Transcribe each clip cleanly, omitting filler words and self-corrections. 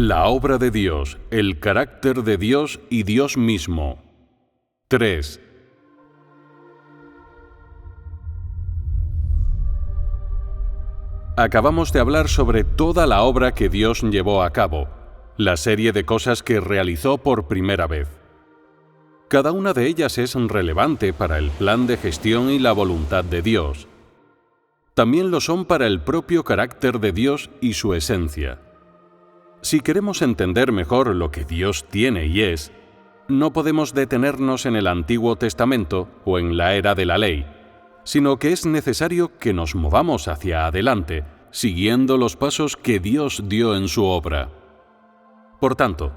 La obra de Dios, el carácter de Dios y Dios mismo. 3. Acabamos de hablar sobre toda la obra que Dios llevó a cabo, la serie de cosas que realizó por primera vez. Cada una de ellas es relevante para el plan de gestión y la voluntad de Dios. También lo son para el propio carácter de Dios y su esencia. Si queremos entender mejor lo que Dios tiene y es, no podemos detenernos en el Antiguo Testamento o en la era de la ley, sino que es necesario que nos movamos hacia adelante, siguiendo los pasos que Dios dio en su obra. Por tanto,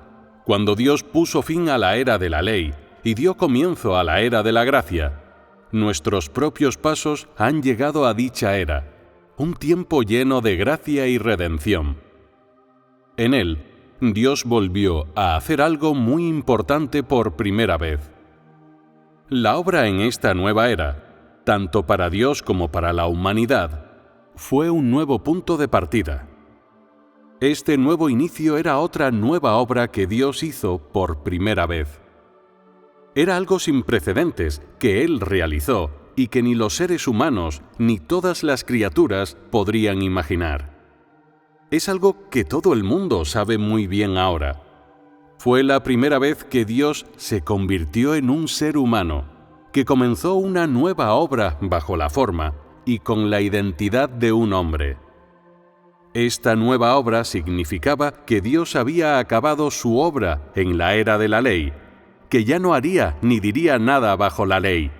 cuando Dios puso fin a la era de la ley y dio comienzo a la era de la gracia, nuestros propios pasos han llegado a dicha era, un tiempo lleno de gracia y redención. En él, Dios volvió a hacer algo muy importante por primera vez. La obra en esta nueva era, tanto para Dios como para la humanidad, fue un nuevo punto de partida. Este nuevo inicio era otra nueva obra que Dios hizo por primera vez. Era algo sin precedentes que Él realizó y que ni los seres humanos ni todas las criaturas podrían imaginar. Es algo que todo el mundo sabe muy bien ahora. Fue la primera vez que Dios se convirtió en un ser humano, que comenzó una nueva obra bajo la forma y con la identidad de un hombre. Esta nueva obra significaba que Dios había acabado su obra en la era de la ley, que ya no haría ni diría nada bajo la ley.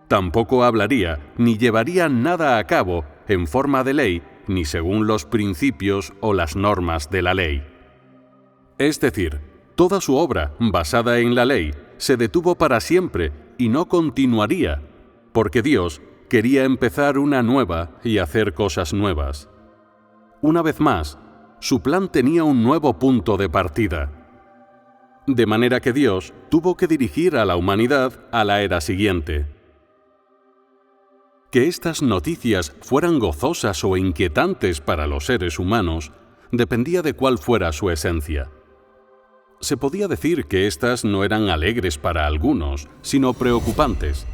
Tampoco hablaría ni llevaría nada a cabo en forma de ley ni según los principios o las normas de la ley. Es decir, toda su obra basada en la ley se detuvo para siempre y no continuaría, porque Dios quería empezar una nueva y hacer cosas nuevas. Una vez más, su plan tenía un nuevo punto de partida. De manera que Dios tuvo que dirigir a la humanidad a la era siguiente. Que estas noticias fueran gozosas o inquietantes para los seres humanos dependía de cuál fuera su esencia. Se podía decir que éstas no eran alegres para algunos, sino preocupantes,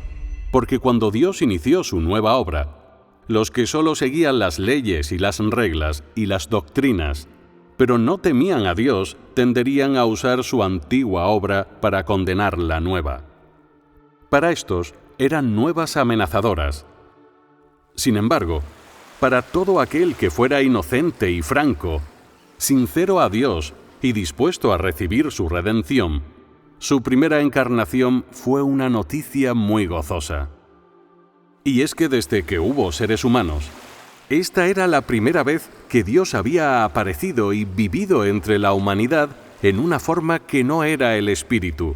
porque cuando Dios inició su nueva obra, los que solo seguían las leyes y las reglas y las doctrinas, pero no temían a Dios, tenderían a usar su antigua obra para condenar la nueva. Para estos eran nuevas amenazadoras. Sin embargo, para todo aquel que fuera inocente y franco, sincero a Dios y dispuesto a recibir su redención, su primera encarnación fue una noticia muy gozosa. Y es que desde que hubo seres humanos, esta era la primera vez que Dios había aparecido y vivido entre la humanidad en una forma que no era el espíritu.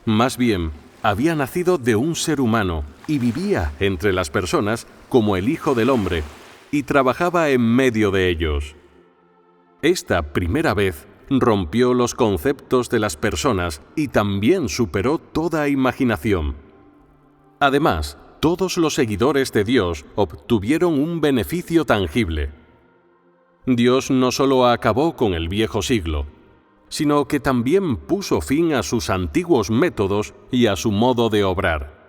Más bien, había nacido de un ser humano y vivía entre las personas como el Hijo del Hombre y trabajaba en medio de ellos. Esta primera vez rompió los conceptos de las personas y también superó toda imaginación. Además, todos los seguidores de Dios obtuvieron un beneficio tangible. Dios no solo acabó con el viejo siglo, sino que también puso fin a sus antiguos métodos y a su modo de obrar.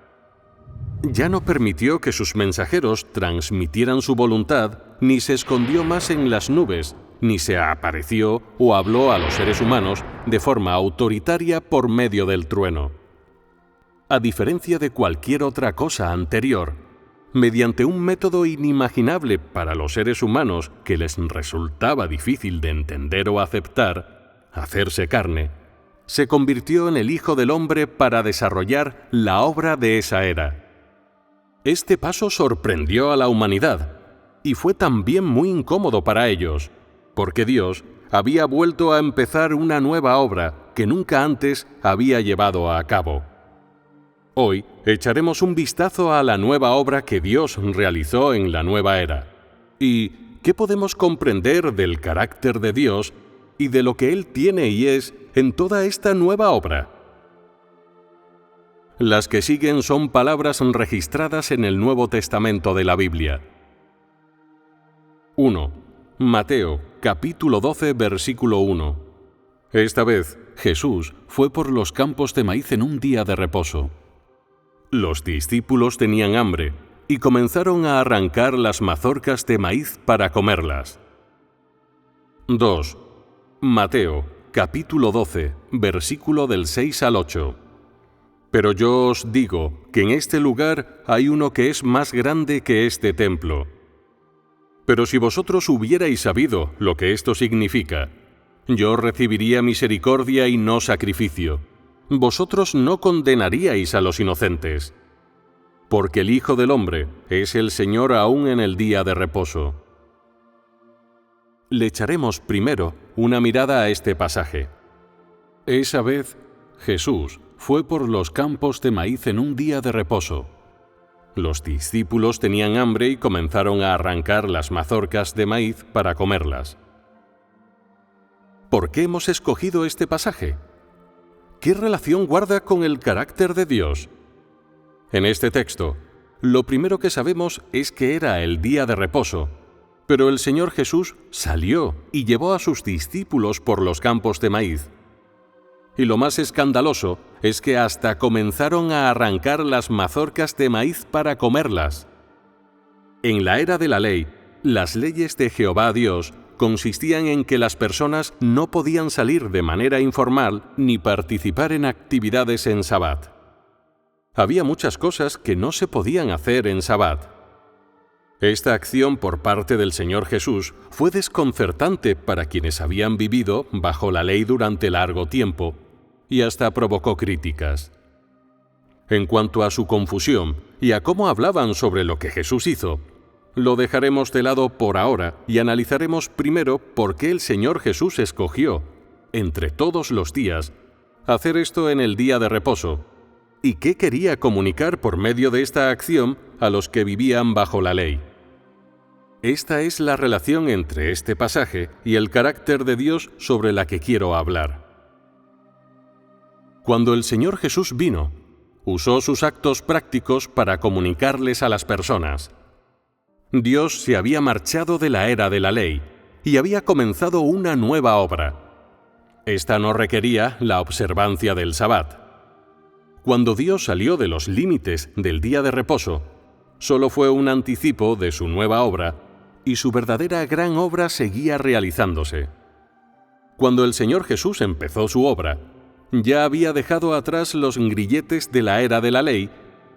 Ya no permitió que sus mensajeros transmitieran su voluntad, ni se escondió más en las nubes, ni se apareció o habló a los seres humanos de forma autoritaria por medio del trueno. A diferencia de cualquier otra cosa anterior, mediante un método inimaginable para los seres humanos que les resultaba difícil de entender o aceptar, hacerse carne, se convirtió en el Hijo del Hombre para desarrollar la obra de esa era. Este paso sorprendió a la humanidad y fue también muy incómodo para ellos, porque Dios había vuelto a empezar una nueva obra que nunca antes había llevado a cabo. Hoy echaremos un vistazo a la nueva obra que Dios realizó en la nueva era. ¿Y qué podemos comprender del carácter de Dios y de lo que Él tiene y es en toda esta nueva obra? Las que siguen son palabras registradas en el Nuevo Testamento de la Biblia. 1. Mateo, capítulo 12, versículo 1. Esta vez, Jesús fue por los campos de maíz en un día de reposo. Los discípulos tenían hambre y comenzaron a arrancar las mazorcas de maíz para comerlas. 2. Mateo, capítulo 12, versículo del 6 al 8. Pero yo os digo que en este lugar hay uno que es más grande que este templo. Pero si vosotros hubierais sabido lo que esto significa, yo recibiría misericordia y no sacrificio. Vosotros no condenaríais a los inocentes. Porque el Hijo del Hombre es el Señor aún en el día de reposo. Le echaremos primero una mirada a este pasaje. Esa vez, Jesús fue por los campos de maíz en un día de reposo. Los discípulos tenían hambre y comenzaron a arrancar las mazorcas de maíz para comerlas. ¿Por qué hemos escogido este pasaje? ¿Qué relación guarda con el carácter de Dios? En este texto, lo primero que sabemos es que era el día de reposo, pero el Señor Jesús salió y llevó a sus discípulos por los campos de maíz. Y lo más escandaloso es que hasta comenzaron a arrancar las mazorcas de maíz para comerlas. En la era de la ley, las leyes de Jehová Dios consistían en que las personas no podían salir de manera informal ni participar en actividades en Sabbat. Había muchas cosas que no se podían hacer en Sabbat. Esta acción por parte del Señor Jesús fue desconcertante para quienes habían vivido bajo la ley durante largo tiempo y hasta provocó críticas. En cuanto a su confusión y a cómo hablaban sobre lo que Jesús hizo, lo dejaremos de lado por ahora y analizaremos primero por qué el Señor Jesús escogió, entre todos los días, hacer esto en el día de reposo, y qué quería comunicar por medio de esta acción a los que vivían bajo la ley. Esta es la relación entre este pasaje y el carácter de Dios sobre la que quiero hablar. Cuando el Señor Jesús vino, usó sus actos prácticos para comunicarles a las personas. Dios se había marchado de la era de la ley y había comenzado una nueva obra. Esta no requería la observancia del Sabbat. Cuando Dios salió de los límites del día de reposo, solo fue un anticipo de su nueva obra y su verdadera gran obra seguía realizándose. Cuando el Señor Jesús empezó su obra, ya había dejado atrás los grilletes de la era de la ley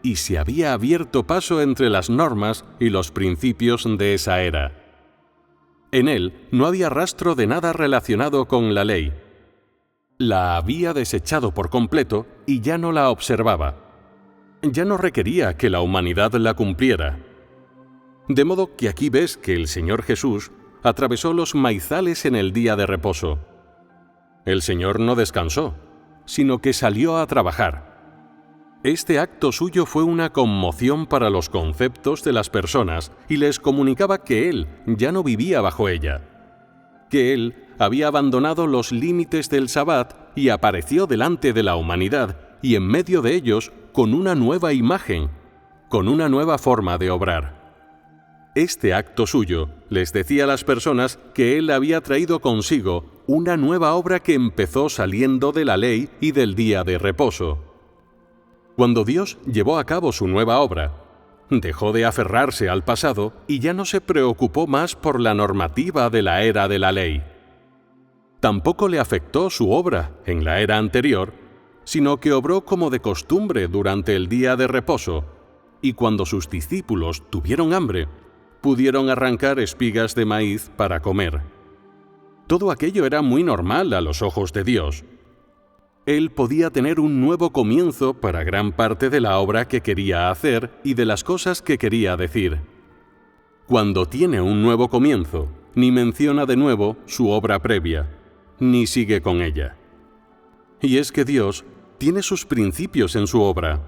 y se había abierto paso entre las normas y los principios de esa era. En él no había rastro de nada relacionado con la ley. La había desechado por completo y ya no la observaba. Ya no requería que la humanidad la cumpliera. De modo que aquí ves que el Señor Jesús atravesó los maizales en el día de reposo. El Señor no descansó, sino que salió a trabajar. Este acto suyo fue una conmoción para los conceptos de las personas y les comunicaba que Él ya no vivía bajo ella, que Él había abandonado los límites del Sabbat y apareció delante de la humanidad y en medio de ellos con una nueva imagen, con una nueva forma de obrar. Este acto suyo les decía a las personas que Él había traído consigo una nueva obra que empezó saliendo de la ley y del día de reposo. Cuando Dios llevó a cabo su nueva obra, dejó de aferrarse al pasado y ya no se preocupó más por la normativa de la era de la ley. Tampoco le afectó su obra en la era anterior, sino que obró como de costumbre durante el día de reposo, y cuando sus discípulos tuvieron hambre, pudieron arrancar espigas de maíz para comer. Todo aquello era muy normal a los ojos de Dios. Él podía tener un nuevo comienzo para gran parte de la obra que quería hacer y de las cosas que quería decir. Cuando tiene un nuevo comienzo, ni menciona de nuevo su obra previa, ni sigue con ella. Y es que Dios tiene sus principios en su obra.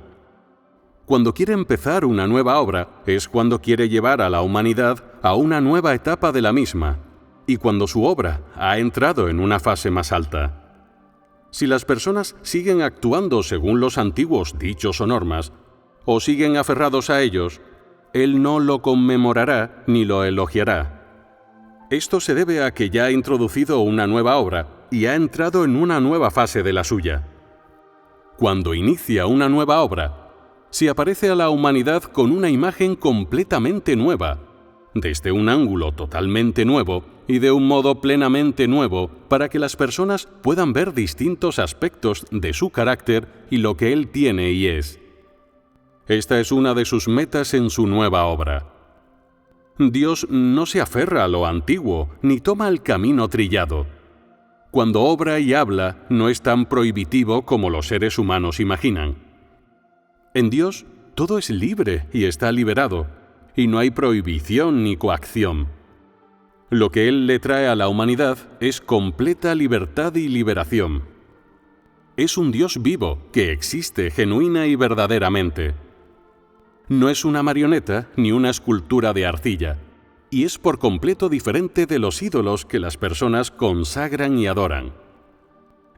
Cuando quiere empezar una nueva obra, es cuando quiere llevar a la humanidad a una nueva etapa de la misma, y cuando su obra ha entrado en una fase más alta. Si las personas siguen actuando según los antiguos dichos o normas, o siguen aferrados a ellos, Él no lo conmemorará ni lo elogiará. Esto se debe a que ya ha introducido una nueva obra y ha entrado en una nueva fase de la suya. Cuando inicia una nueva obra, se aparece a la humanidad con una imagen completamente nueva, desde un ángulo totalmente nuevo y de un modo plenamente nuevo para que las personas puedan ver distintos aspectos de su carácter y lo que Él tiene y es. Esta es una de sus metas en su nueva obra. Dios no se aferra a lo antiguo ni toma el camino trillado. Cuando obra y habla, no es tan prohibitivo como los seres humanos imaginan. En Dios, todo es libre y está liberado, y no hay prohibición ni coacción. Lo que Él le trae a la humanidad es completa libertad y liberación. Es un Dios vivo que existe genuina y verdaderamente. No es una marioneta ni una escultura de arcilla, y es por completo diferente de los ídolos que las personas consagran y adoran.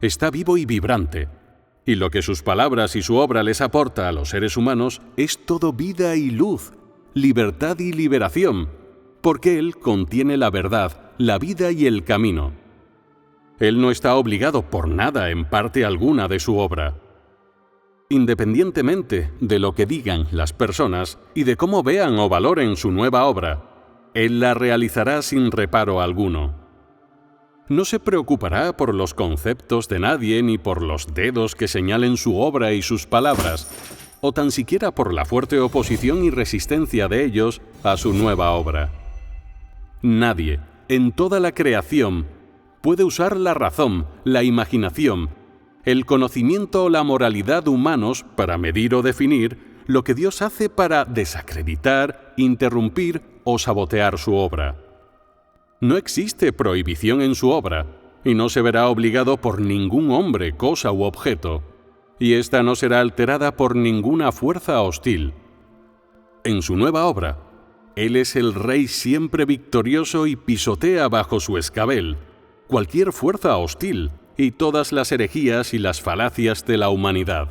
Está vivo y vibrante, y lo que sus palabras y su obra les aporta a los seres humanos es todo vida y luz, libertad y liberación, porque Él contiene la verdad, la vida y el camino. Él no está obligado por nada en parte alguna de su obra. Independientemente de lo que digan las personas y de cómo vean o valoren su nueva obra, Él la realizará sin reparo alguno. No se preocupará por los conceptos de nadie ni por los dedos que señalen su obra y sus palabras, o tan siquiera por la fuerte oposición y resistencia de ellos a su nueva obra. Nadie, en toda la creación, puede usar la razón, la imaginación, el conocimiento o la moralidad humanos para medir o definir lo que Dios hace para desacreditar, interrumpir o sabotear su obra. No existe prohibición en su obra, y no se verá obligado por ningún hombre, cosa u objeto, y ésta no será alterada por ninguna fuerza hostil. En su nueva obra, Él es el Rey siempre victorioso y pisotea bajo su escabel cualquier fuerza hostil y todas las herejías y las falacias de la humanidad.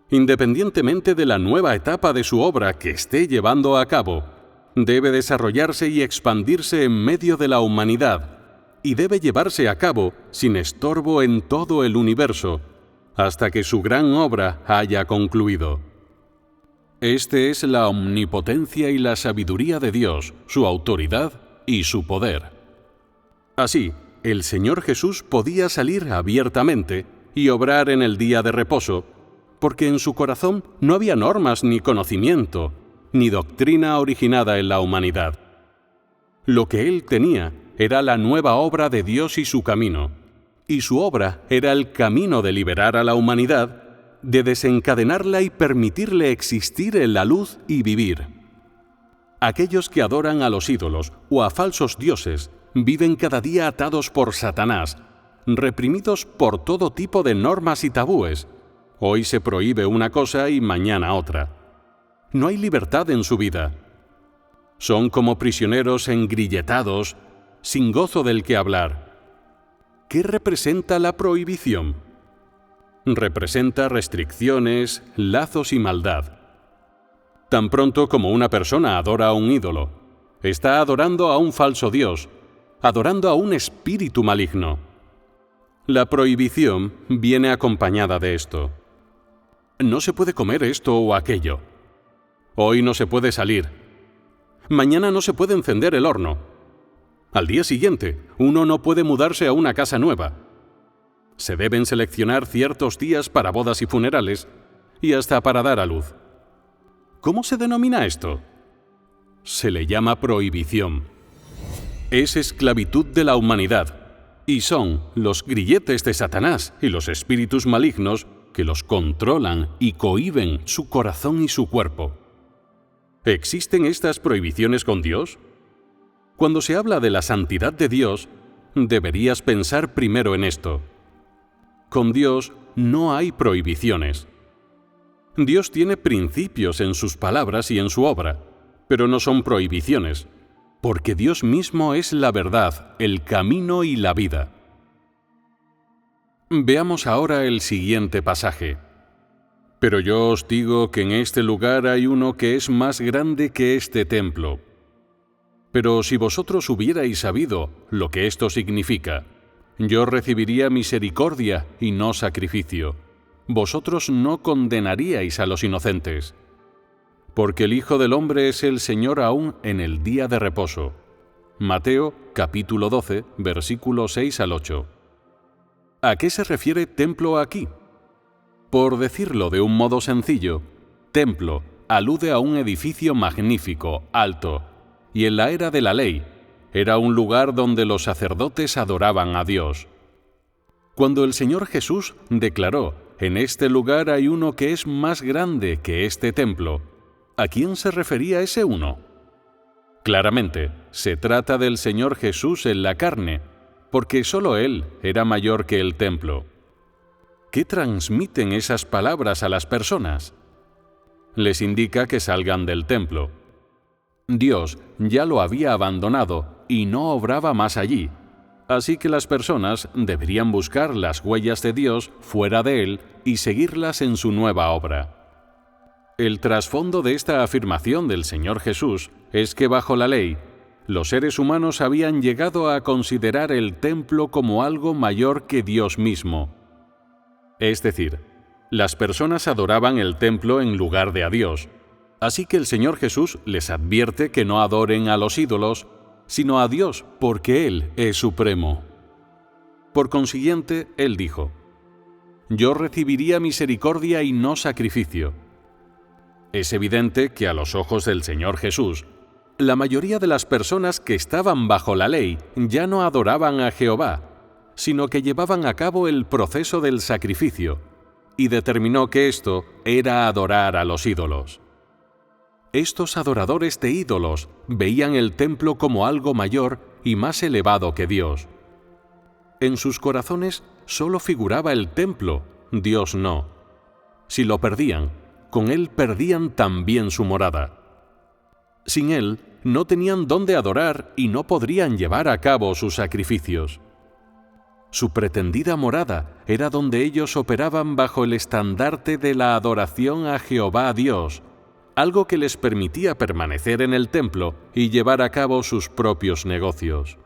Independientemente de la nueva etapa de su obra que esté llevando a cabo, debe desarrollarse y expandirse en medio de la humanidad, y debe llevarse a cabo sin estorbo en todo el universo, hasta que su gran obra haya concluido. Este es la omnipotencia y la sabiduría de Dios, su autoridad y su poder. Así, el Señor Jesús podía salir abiertamente y obrar en el día de reposo, porque en su corazón no había normas ni conocimiento, ni doctrina originada en la humanidad. Lo que Él tenía era la nueva obra de Dios y su camino, y su obra era el camino de liberar a la humanidad, de desencadenarla y permitirle existir en la luz y vivir. Aquellos que adoran a los ídolos o a falsos dioses viven cada día atados por Satanás, reprimidos por todo tipo de normas y tabúes. Hoy se prohíbe una cosa y mañana otra. No hay libertad en su vida. Son como prisioneros engrilletados, sin gozo del que hablar. ¿Qué representa la prohibición? Representa restricciones, lazos y maldad. Tan pronto como una persona adora a un ídolo, está adorando a un falso dios, adorando a un espíritu maligno. La prohibición viene acompañada de esto. No se puede comer esto o aquello. Hoy no se puede salir. Mañana no se puede encender el horno. Al día siguiente, uno no puede mudarse a una casa nueva. Se deben seleccionar ciertos días para bodas y funerales, y hasta para dar a luz. ¿Cómo se denomina esto? Se le llama prohibición. Es esclavitud de la humanidad, y son los grilletes de Satanás y los espíritus malignos que los controlan y cohíben su corazón y su cuerpo. ¿Existen estas prohibiciones con Dios? Cuando se habla de la santidad de Dios, deberías pensar primero en esto. Con Dios no hay prohibiciones. Dios tiene principios en sus palabras y en su obra, pero no son prohibiciones, porque Dios mismo es la verdad, el camino y la vida. Veamos ahora el siguiente pasaje. Pero yo os digo que en este lugar hay uno que es más grande que este templo. Pero si vosotros hubierais sabido lo que esto significa, yo recibiría misericordia y no sacrificio, vosotros no condenaríais a los inocentes. Porque el Hijo del Hombre es el Señor aún en el día de reposo. Mateo capítulo 12, versículos 6 al 8. ¿A qué se refiere templo aquí? Por decirlo de un modo sencillo, templo alude a un edificio magnífico, alto, y en la era de la ley, era un lugar donde los sacerdotes adoraban a Dios. Cuando el Señor Jesús declaró, en este lugar hay uno que es más grande que este templo, ¿a quién se refería ese uno? Claramente, se trata del Señor Jesús en la carne, porque solo Él era mayor que el templo. ¿Qué transmiten esas palabras a las personas? Les indica que salgan del templo. Dios ya lo había abandonado y no obraba más allí, así que las personas deberían buscar las huellas de Dios fuera de Él y seguirlas en su nueva obra. El trasfondo de esta afirmación del Señor Jesús es que bajo la ley, los seres humanos habían llegado a considerar el templo como algo mayor que Dios mismo. Es decir, las personas adoraban el templo en lugar de a Dios. Así que el Señor Jesús les advierte que no adoren a los ídolos, sino a Dios, porque Él es supremo. Por consiguiente, Él dijo, «Yo recibiría misericordia y no sacrificio». Es evidente que a los ojos del Señor Jesús, la mayoría de las personas que estaban bajo la ley ya no adoraban a Jehová, sino que llevaban a cabo el proceso del sacrificio, y determinó que esto era adorar a los ídolos. Estos adoradores de ídolos veían el templo como algo mayor y más elevado que Dios. En sus corazones solo figuraba el templo, Dios no. Si lo perdían, con Él perdían también su morada. Sin Él, no tenían dónde adorar y no podrían llevar a cabo sus sacrificios. Su pretendida morada era donde ellos operaban bajo el estandarte de la adoración a Jehová Dios, algo que les permitía permanecer en el templo y llevar a cabo sus propios negocios.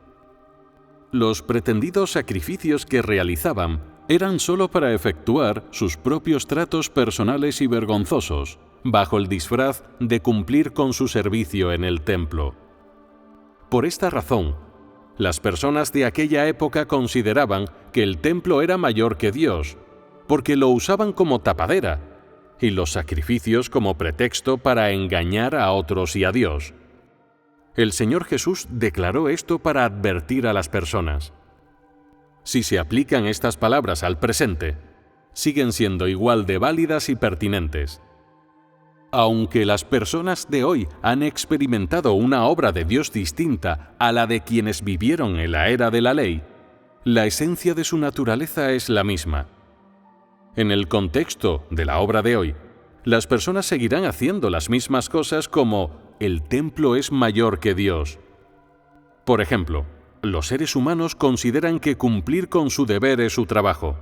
Los pretendidos sacrificios que realizaban eran solo para efectuar sus propios tratos personales y vergonzosos, bajo el disfraz de cumplir con su servicio en el templo. Por esta razón, las personas de aquella época consideraban que el templo era mayor que Dios, porque lo usaban como tapadera, y los sacrificios como pretexto para engañar a otros y a Dios. El Señor Jesús declaró esto para advertir a las personas. Si se aplican estas palabras al presente, siguen siendo igual de válidas y pertinentes. Aunque las personas de hoy han experimentado una obra de Dios distinta a la de quienes vivieron en la era de la ley, la esencia de su naturaleza es la misma. En el contexto de la obra de hoy, las personas seguirán haciendo las mismas cosas como el templo es mayor que Dios. Por ejemplo, los seres humanos consideran que cumplir con su deber es su trabajo,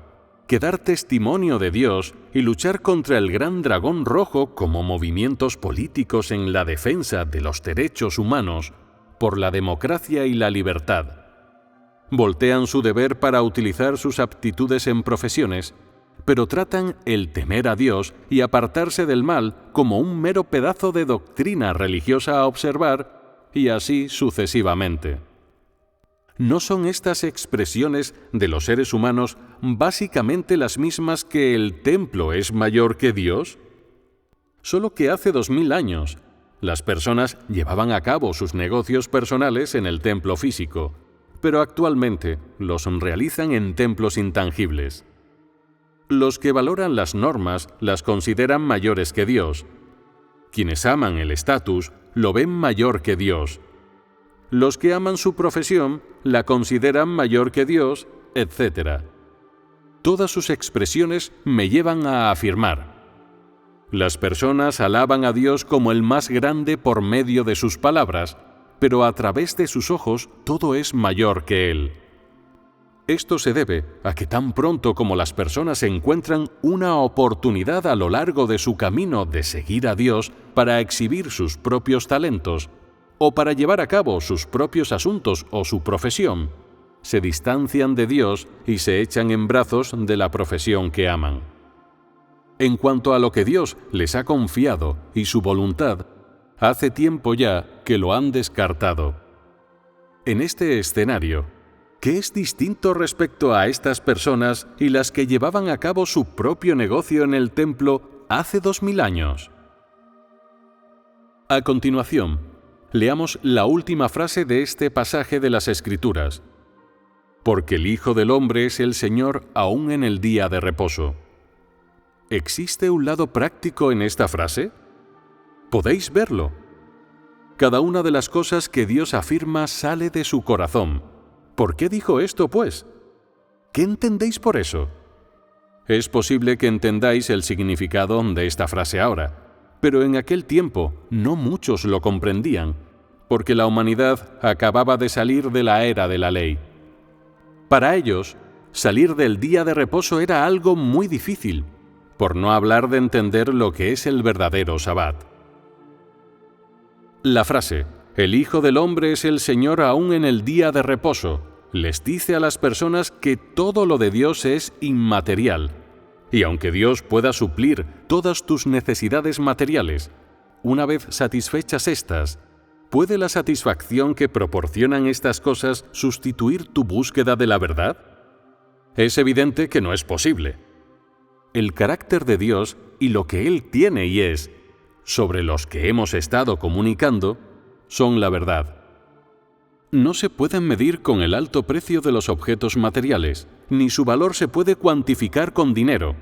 que dar testimonio de Dios y luchar contra el gran dragón rojo como movimientos políticos en la defensa de los derechos humanos, por la democracia y la libertad. Voltean su deber para utilizar sus aptitudes en profesiones, pero tratan el temer a Dios y apartarse del mal como un mero pedazo de doctrina religiosa a observar, y así sucesivamente. ¿No son estas expresiones de los seres humanos básicamente las mismas que el templo es mayor que Dios? Solo que hace 2000 años, las personas llevaban a cabo sus negocios personales en el templo físico, pero actualmente los realizan en templos intangibles. Los que valoran las normas las consideran mayores que Dios. Quienes aman el estatus lo ven mayor que Dios. Los que aman su profesión la consideran mayor que Dios, etc. Todas sus expresiones me llevan a afirmar: las personas alaban a Dios como el más grande por medio de sus palabras, pero a través de sus ojos todo es mayor que Él. Esto se debe a que tan pronto como las personas encuentran una oportunidad a lo largo de su camino de seguir a Dios para exhibir sus propios talentos, o para llevar a cabo sus propios asuntos o su profesión, se distancian de Dios y se echan en brazos de la profesión que aman. En cuanto a lo que Dios les ha confiado y su voluntad, hace tiempo ya que lo han descartado. En este escenario, ¿qué es distinto respecto a estas personas y las que llevaban a cabo su propio negocio en el templo hace 2000 años? A continuación, leamos la última frase de este pasaje de las Escrituras. Porque el Hijo del Hombre es el Señor aún en el día de reposo. ¿Existe un lado práctico en esta frase? Podéis verlo. Cada una de las cosas que Dios afirma sale de su corazón. ¿Por qué dijo esto, pues? ¿Qué entendéis por eso? Es posible que entendáis el significado de esta frase ahora, pero en aquel tiempo no muchos lo comprendían, porque la humanidad acababa de salir de la era de la ley. Para ellos, salir del día de reposo era algo muy difícil, por no hablar de entender lo que es el verdadero Sabbat. La frase, el Hijo del Hombre es el Señor aún en el día de reposo, les dice a las personas que todo lo de Dios es inmaterial, y aunque Dios pueda suplir todas tus necesidades materiales, una vez satisfechas estas, ¿puede la satisfacción que proporcionan estas cosas sustituir tu búsqueda de la verdad? Es evidente que no es posible. El carácter de Dios y lo que Él tiene y es, sobre los que hemos estado comunicando, son la verdad. No se pueden medir con el alto precio de los objetos materiales, ni su valor se puede cuantificar con dinero,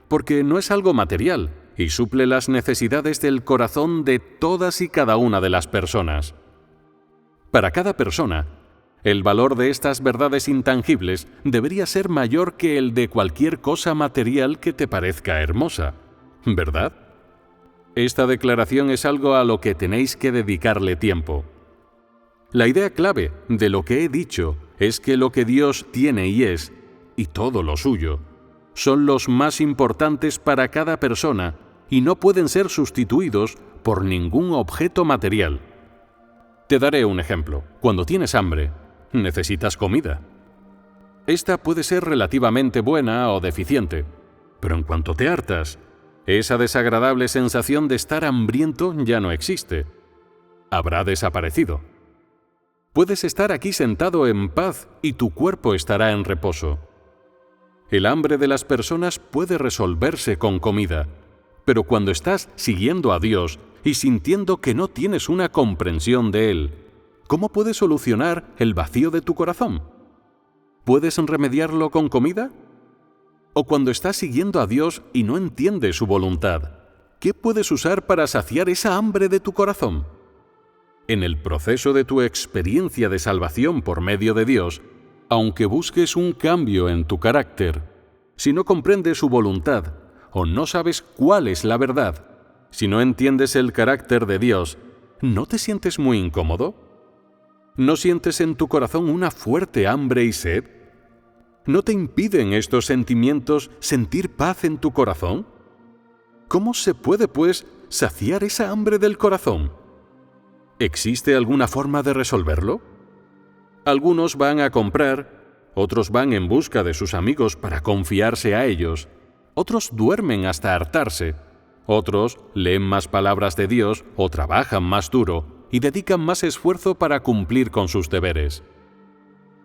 porque no es algo material y suple las necesidades del corazón de todas y cada una de las personas. Para cada persona, el valor de estas verdades intangibles debería ser mayor que el de cualquier cosa material que te parezca hermosa, ¿verdad? Esta declaración es algo a lo que tenéis que dedicarle tiempo. La idea clave de lo que he dicho es que lo que Dios tiene y es, y todo lo suyo, son los más importantes para cada persona y no pueden ser sustituidos por ningún objeto material. Te daré un ejemplo. Cuando tienes hambre, necesitas comida. Esta puede ser relativamente buena o deficiente, pero en cuanto te hartas, esa desagradable sensación de estar hambriento ya no existe. Habrá desaparecido. Puedes estar aquí sentado en paz y tu cuerpo estará en reposo. El hambre de las personas puede resolverse con comida, pero cuando estás siguiendo a Dios y sintiendo que no tienes una comprensión de Él, ¿cómo puedes solucionar el vacío de tu corazón? ¿Puedes remediarlo con comida? O cuando estás siguiendo a Dios y no entiendes su voluntad, ¿qué puedes usar para saciar esa hambre de tu corazón? En el proceso de tu experiencia de salvación por medio de Dios, aunque busques un cambio en tu carácter, si no comprendes su voluntad o no sabes cuál es la verdad, si no entiendes el carácter de Dios, ¿no te sientes muy incómodo? ¿No sientes en tu corazón una fuerte hambre y sed? ¿No te impiden estos sentimientos sentir paz en tu corazón? ¿Cómo se puede, pues, saciar esa hambre del corazón? ¿Existe alguna forma de resolverlo? Algunos van a comprar, otros van en busca de sus amigos para confiarse a ellos, otros duermen hasta hartarse, otros leen más palabras de Dios o trabajan más duro y dedican más esfuerzo para cumplir con sus deberes.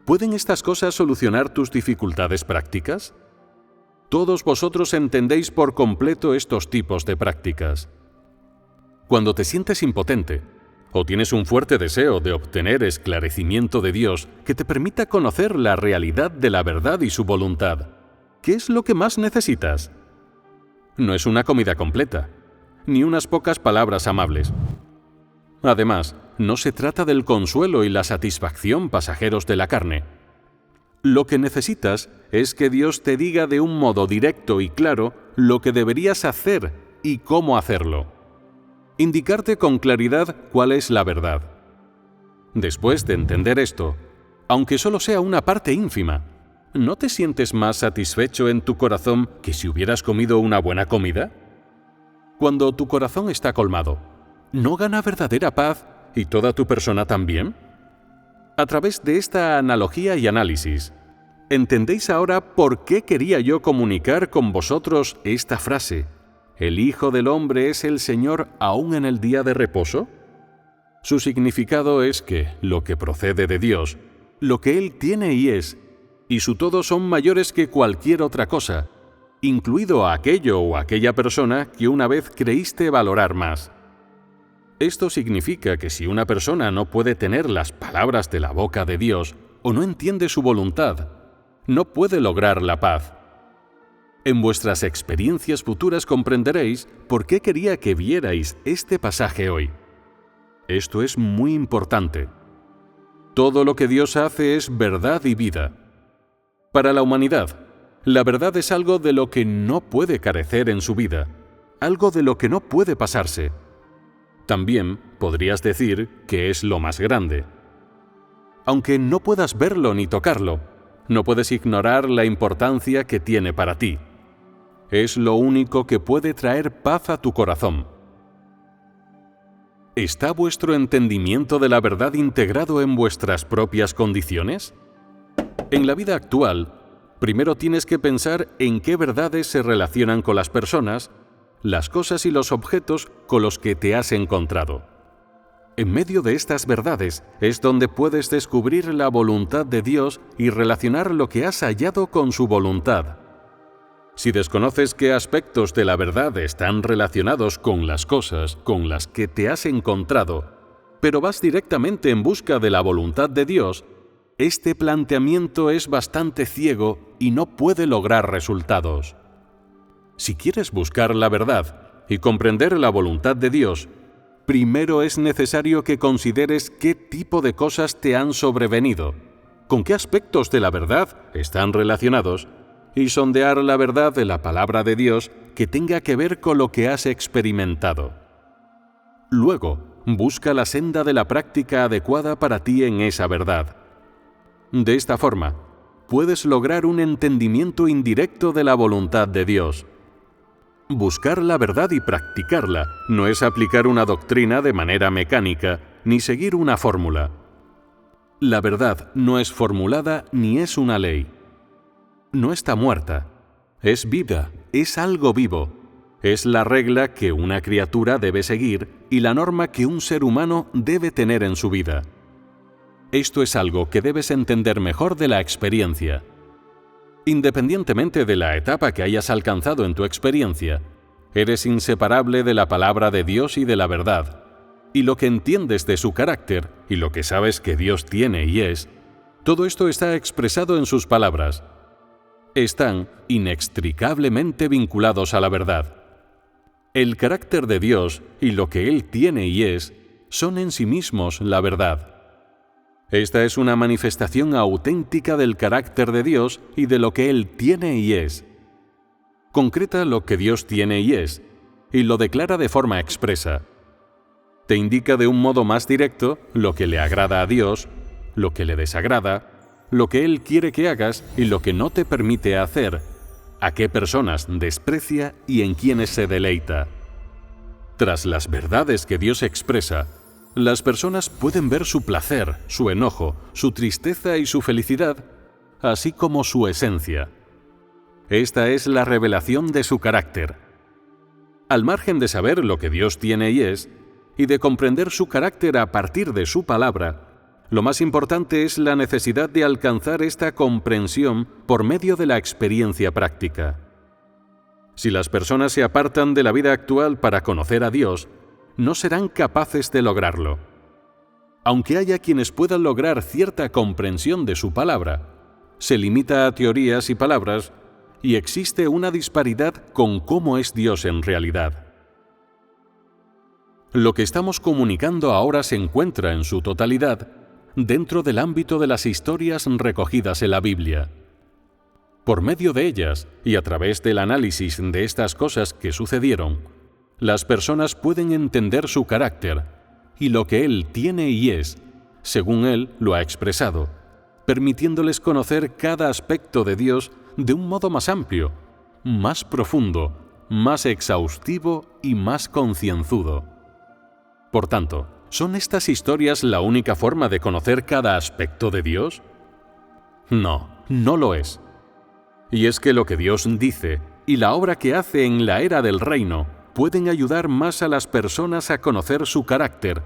¿Pueden estas cosas solucionar tus dificultades prácticas? Todos vosotros entendéis por completo estos tipos de prácticas. Cuando te sientes impotente, o tienes un fuerte deseo de obtener esclarecimiento de Dios que te permita conocer la realidad de la verdad y su voluntad, ¿qué es lo que más necesitas? No es una comida completa, ni unas pocas palabras amables. Además, no se trata del consuelo y la satisfacción pasajeros de la carne. Lo que necesitas es que Dios te diga de un modo directo y claro lo que deberías hacer y cómo hacerlo. Indicarte con claridad cuál es la verdad. Después de entender esto, aunque solo sea una parte ínfima, ¿no te sientes más satisfecho en tu corazón que si hubieras comido una buena comida? Cuando tu corazón está colmado, ¿no gana verdadera paz ¿Y toda tu persona también? A través de esta analogía y análisis, ¿entendéis ahora por qué quería yo comunicar con vosotros esta frase? ¿El Hijo del Hombre es el Señor aún en el día de reposo? Su significado es que lo que procede de Dios, lo que Él tiene y es, y su todo son mayores que cualquier otra cosa, incluido aquello o aquella persona que una vez creíste valorar más. Esto significa que si una persona no puede tener las palabras de la boca de Dios o no entiende su voluntad, no puede lograr la paz. En vuestras experiencias futuras comprenderéis por qué quería que vierais este pasaje hoy. Esto es muy importante. Todo lo que Dios hace es verdad y vida. Para la humanidad, la verdad es algo de lo que no puede carecer en su vida, algo de lo que no puede pasarse. También podrías decir que es lo más grande. Aunque no puedas verlo ni tocarlo, no puedes ignorar la importancia que tiene para ti. Es lo único que puede traer paz a tu corazón. ¿Está vuestro entendimiento de la verdad integrado en vuestras propias condiciones? En la vida actual, primero tienes que pensar en qué verdades se relacionan con las personas, las cosas y los objetos con los que te has encontrado. En medio de estas verdades es donde puedes descubrir la voluntad de Dios y relacionar lo que has hallado con su voluntad. Si desconoces qué aspectos de la verdad están relacionados con las cosas con las que te has encontrado, pero vas directamente en busca de la voluntad de Dios, este planteamiento es bastante ciego y no puede lograr resultados. Si quieres buscar la verdad y comprender la voluntad de Dios, primero es necesario que consideres qué tipo de cosas te han sobrevenido, con qué aspectos de la verdad están relacionados, y sondear la verdad de la palabra de Dios que tenga que ver con lo que has experimentado. Luego, busca la senda de la práctica adecuada para ti en esa verdad. De esta forma, puedes lograr un entendimiento indirecto de la voluntad de Dios. Buscar la verdad y practicarla no es aplicar una doctrina de manera mecánica ni seguir una fórmula. La verdad no es formulada ni es una ley. No está muerta. Es vida, es algo vivo. Es la regla que una criatura debe seguir y la norma que un ser humano debe tener en su vida. Esto es algo que debes entender mejor de la experiencia. Independientemente de la etapa que hayas alcanzado en tu experiencia, eres inseparable de la palabra de Dios y de la verdad, y lo que entiendes de su carácter y lo que sabes que Dios tiene y es, todo esto está expresado en sus palabras. Están inextricablemente vinculados a la verdad. El carácter de Dios y lo que Él tiene y es, son en sí mismos la verdad. Esta es una manifestación auténtica del carácter de Dios y de lo que Él tiene y es. Concreta lo que Dios tiene y es, y lo declara de forma expresa. Te indica de un modo más directo lo que le agrada a Dios, lo que le desagrada, lo que Él quiere que hagas y lo que no te permite hacer, a qué personas desprecia y en quiénes se deleita. Tras las verdades que Dios expresa, las personas pueden ver su placer, su enojo, su tristeza y su felicidad, así como su esencia. Esta es la revelación de su carácter. Al margen de saber lo que Dios tiene y es, y de comprender su carácter a partir de su palabra, lo más importante es la necesidad de alcanzar esta comprensión por medio de la experiencia práctica. Si las personas se apartan de la vida actual para conocer a Dios, no serán capaces de lograrlo. Aunque haya quienes puedan lograr cierta comprensión de su palabra, se limita a teorías y palabras y existe una disparidad con cómo es Dios en realidad. Lo que estamos comunicando ahora se encuentra en su totalidad dentro del ámbito de las historias recogidas en la Biblia. Por medio de ellas y a través del análisis de estas cosas que sucedieron, las personas pueden entender su carácter y lo que Él tiene y es, según Él lo ha expresado, permitiéndoles conocer cada aspecto de Dios de un modo más amplio, más profundo, más exhaustivo y más concienzudo. Por tanto, ¿son estas historias la única forma de conocer cada aspecto de Dios? No, no lo es. Y es que lo que Dios dice y la obra que hace en la era del reino pueden ayudar más a las personas a conocer su carácter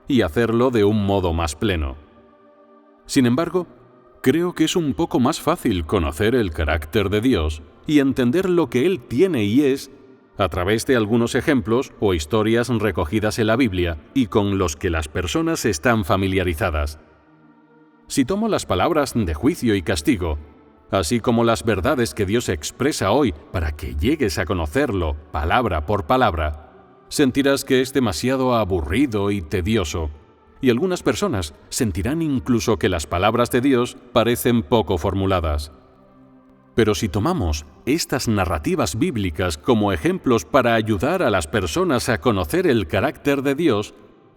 y hacerlo de un modo más pleno. Sin embargo, creo que es un poco más fácil conocer el carácter de Dios y entender lo que Él tiene y es a través de algunos ejemplos o historias recogidas en la Biblia y con los que las personas están familiarizadas. Si tomo las palabras de juicio y castigo, así como las verdades que Dios expresa hoy para que llegues a conocerlo palabra por palabra, sentirás que es demasiado aburrido y tedioso, y algunas personas sentirán incluso que las palabras de Dios parecen poco formuladas. Pero si tomamos estas narrativas bíblicas como ejemplos para ayudar a las personas a conocer el carácter de Dios,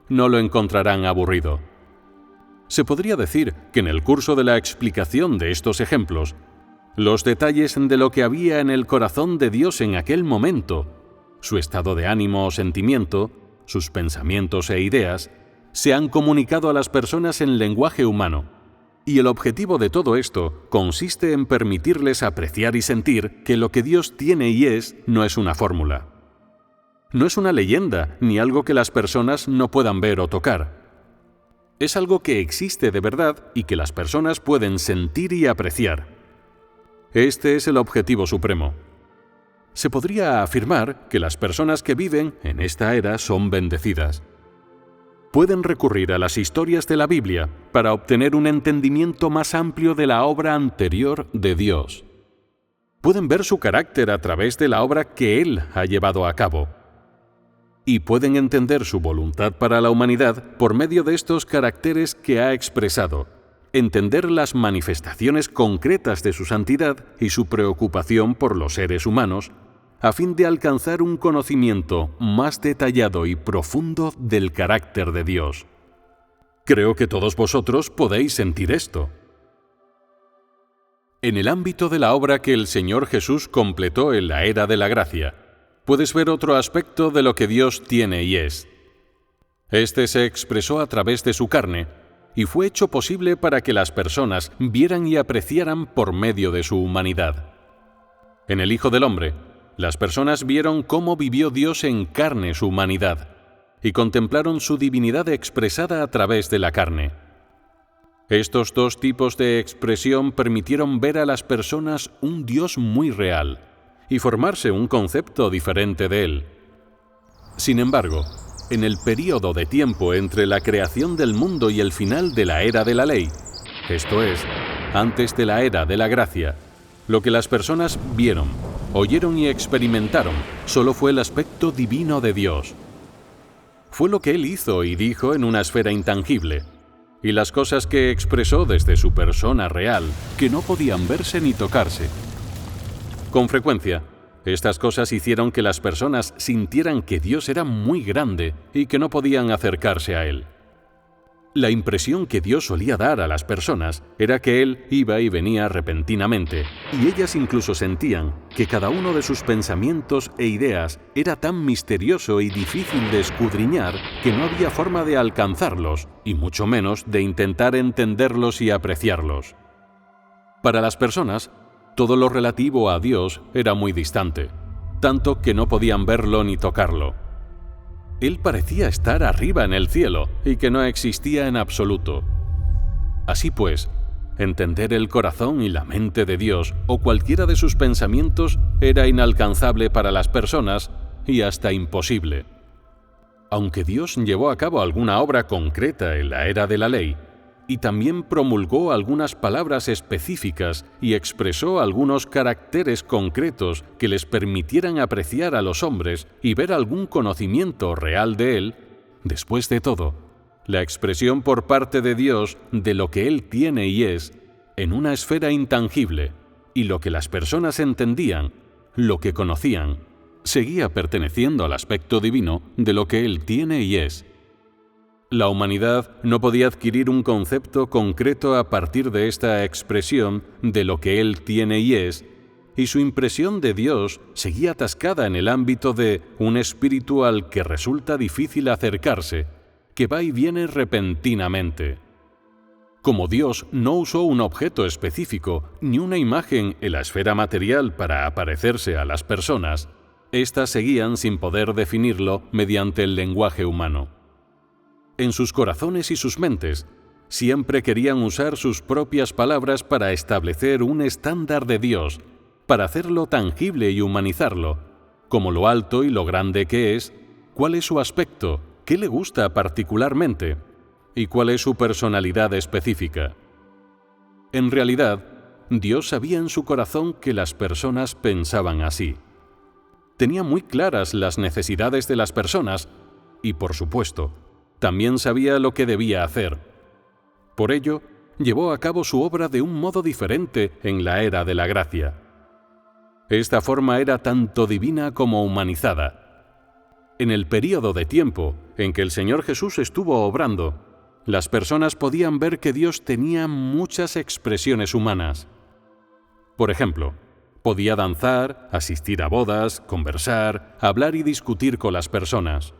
no lo encontrarán aburrido. Se podría decir que en el curso de la explicación de estos ejemplos, los detalles de lo que había en el corazón de Dios en aquel momento, su estado de ánimo o sentimiento, sus pensamientos e ideas, se han comunicado a las personas en lenguaje humano. Y el objetivo de todo esto consiste en permitirles apreciar y sentir que lo que Dios tiene y es no es una fórmula. No es una leyenda ni algo que las personas no puedan ver o tocar. Es algo que existe de verdad y que las personas pueden sentir y apreciar. Este es el objetivo supremo. Se podría afirmar que las personas que viven en esta era son bendecidas. Pueden recurrir a las historias de la Biblia para obtener un entendimiento más amplio de la obra anterior de Dios. Pueden ver su carácter a través de la obra que Él ha llevado a cabo. Y pueden entender su voluntad para la humanidad por medio de estos caracteres que ha expresado, entender las manifestaciones concretas de su santidad y su preocupación por los seres humanos, a fin de alcanzar un conocimiento más detallado y profundo del carácter de Dios. Creo que todos vosotros podéis sentir esto. En el ámbito de la obra que el Señor Jesús completó en la era de la gracia, puedes ver otro aspecto de lo que Dios tiene y es. Este se expresó a través de su carne y fue hecho posible para que las personas vieran y apreciaran por medio de su humanidad. En el Hijo del Hombre, las personas vieron cómo vivió Dios en carne su humanidad y contemplaron su divinidad expresada a través de la carne. Estos dos tipos de expresión permitieron ver a las personas un Dios muy real y formarse un concepto diferente de Él. Sin embargo, en el período de tiempo entre la creación del mundo y el final de la era de la ley, esto es, antes de la era de la gracia, lo que las personas vieron, oyeron y experimentaron solo fue el aspecto divino de Dios. Fue lo que Él hizo y dijo en una esfera intangible, y las cosas que expresó desde su persona real, que no podían verse ni tocarse. Con frecuencia, estas cosas hicieron que las personas sintieran que Dios era muy grande y que no podían acercarse a Él. La impresión que Dios solía dar a las personas era que Él iba y venía repentinamente, y ellas incluso sentían que cada uno de sus pensamientos e ideas era tan misterioso y difícil de escudriñar que no había forma de alcanzarlos, y mucho menos de intentar entenderlos y apreciarlos. Para las personas, todo lo relativo a Dios era muy distante, tanto que no podían verlo ni tocarlo. Él parecía estar arriba en el cielo y que no existía en absoluto. Así pues, entender el corazón y la mente de Dios o cualquiera de sus pensamientos era inalcanzable para las personas y hasta imposible. Aunque Dios llevó a cabo alguna obra concreta en la era de la ley, y también promulgó algunas palabras específicas y expresó algunos caracteres concretos que les permitieran apreciar a los hombres y ver algún conocimiento real de Él, después de todo, la expresión por parte de Dios de lo que Él tiene y es, en una esfera intangible, y lo que las personas entendían, lo que conocían, seguía perteneciendo al aspecto divino de lo que Él tiene y es. La humanidad no podía adquirir un concepto concreto a partir de esta expresión de lo que Él tiene y es, y su impresión de Dios seguía atascada en el ámbito de un espíritu al que resulta difícil acercarse, que va y viene repentinamente. Como Dios no usó un objeto específico ni una imagen en la esfera material para aparecerse a las personas, éstas seguían sin poder definirlo mediante el lenguaje humano. En sus corazones y sus mentes, siempre querían usar sus propias palabras para establecer un estándar de Dios, para hacerlo tangible y humanizarlo, como lo alto y lo grande que es, cuál es su aspecto, qué le gusta particularmente, y cuál es su personalidad específica. En realidad, Dios sabía en su corazón que las personas pensaban así. Tenía muy claras las necesidades de las personas y, por supuesto, también sabía lo que debía hacer. Por ello, llevó a cabo su obra de un modo diferente en la era de la gracia. Esta forma era tanto divina como humanizada. En el período de tiempo en que el Señor Jesús estuvo obrando, las personas podían ver que Dios tenía muchas expresiones humanas. Por ejemplo, podía danzar, asistir a bodas, conversar, hablar y discutir con las personas.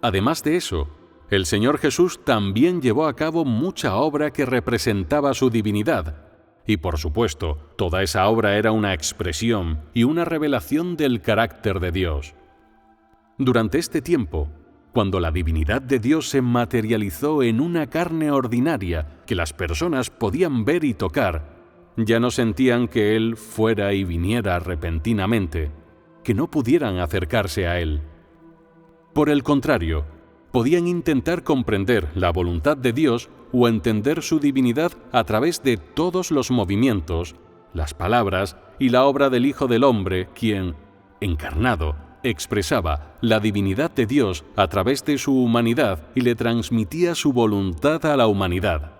Además de eso, el Señor Jesús también llevó a cabo mucha obra que representaba su divinidad, y por supuesto, toda esa obra era una expresión y una revelación del carácter de Dios. Durante este tiempo, cuando la divinidad de Dios se materializó en una carne ordinaria que las personas podían ver y tocar, ya no sentían que Él fuera y viniera repentinamente, que no pudieran acercarse a Él. Por el contrario, podían intentar comprender la voluntad de Dios o entender su divinidad a través de todos los movimientos, las palabras y la obra del Hijo del Hombre, quien, encarnado, expresaba la divinidad de Dios a través de su humanidad y le transmitía su voluntad a la humanidad.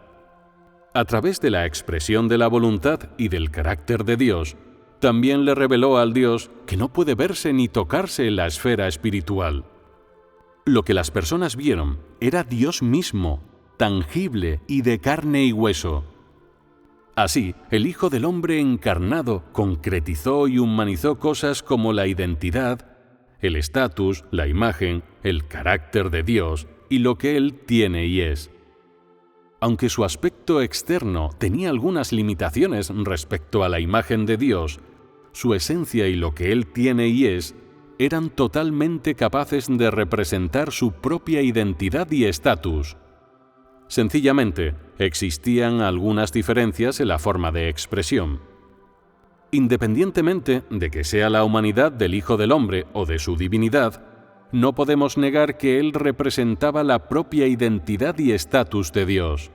A través de la expresión de la voluntad y del carácter de Dios, también le reveló al Dios que no puede verse ni tocarse en la esfera espiritual. Lo que las personas vieron era Dios mismo, tangible y de carne y hueso. Así, el Hijo del Hombre encarnado concretizó y humanizó cosas como la identidad, el estatus, la imagen, el carácter de Dios y lo que Él tiene y es. Aunque su aspecto externo tenía algunas limitaciones respecto a la imagen de Dios, su esencia y lo que Él tiene y es eran totalmente capaces de representar su propia identidad y estatus. Sencillamente, existían algunas diferencias en la forma de expresión. Independientemente de que sea la humanidad del Hijo del Hombre o de su divinidad, no podemos negar que Él representaba la propia identidad y estatus de Dios.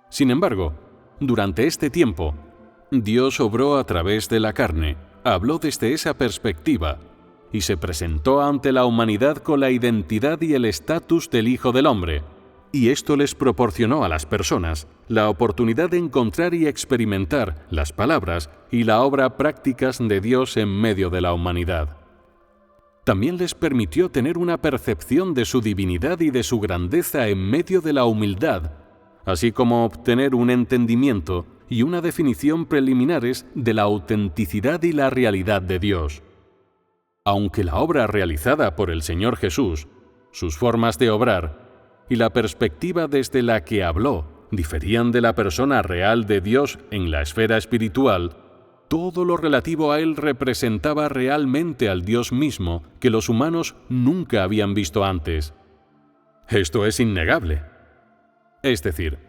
Sin embargo, durante este tiempo, Dios obró a través de la carne, habló desde esa perspectiva y se presentó ante la humanidad con la identidad y el estatus del Hijo del Hombre, y esto les proporcionó a las personas la oportunidad de encontrar y experimentar las palabras y la obra prácticas de Dios en medio de la humanidad. También les permitió tener una percepción de su divinidad y de su grandeza en medio de la humildad, así como obtener un entendimiento y una definición preliminares de la autenticidad y la realidad de Dios. Aunque la obra realizada por el Señor Jesús, sus formas de obrar y la perspectiva desde la que habló diferían de la persona real de Dios en la esfera espiritual, todo lo relativo a Él representaba realmente al Dios mismo que los humanos nunca habían visto antes. Esto es innegable. Es decir,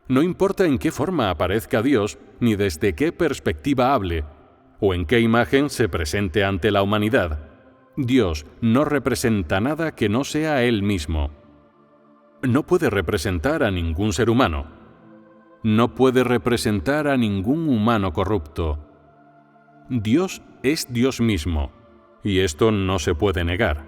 no importa en qué forma aparezca Dios, ni desde qué perspectiva hable, o en qué imagen se presente ante la humanidad, Dios no representa nada que no sea Él mismo. No puede representar a ningún ser humano. No puede representar a ningún humano corrupto. Dios es Dios mismo, y esto no se puede negar.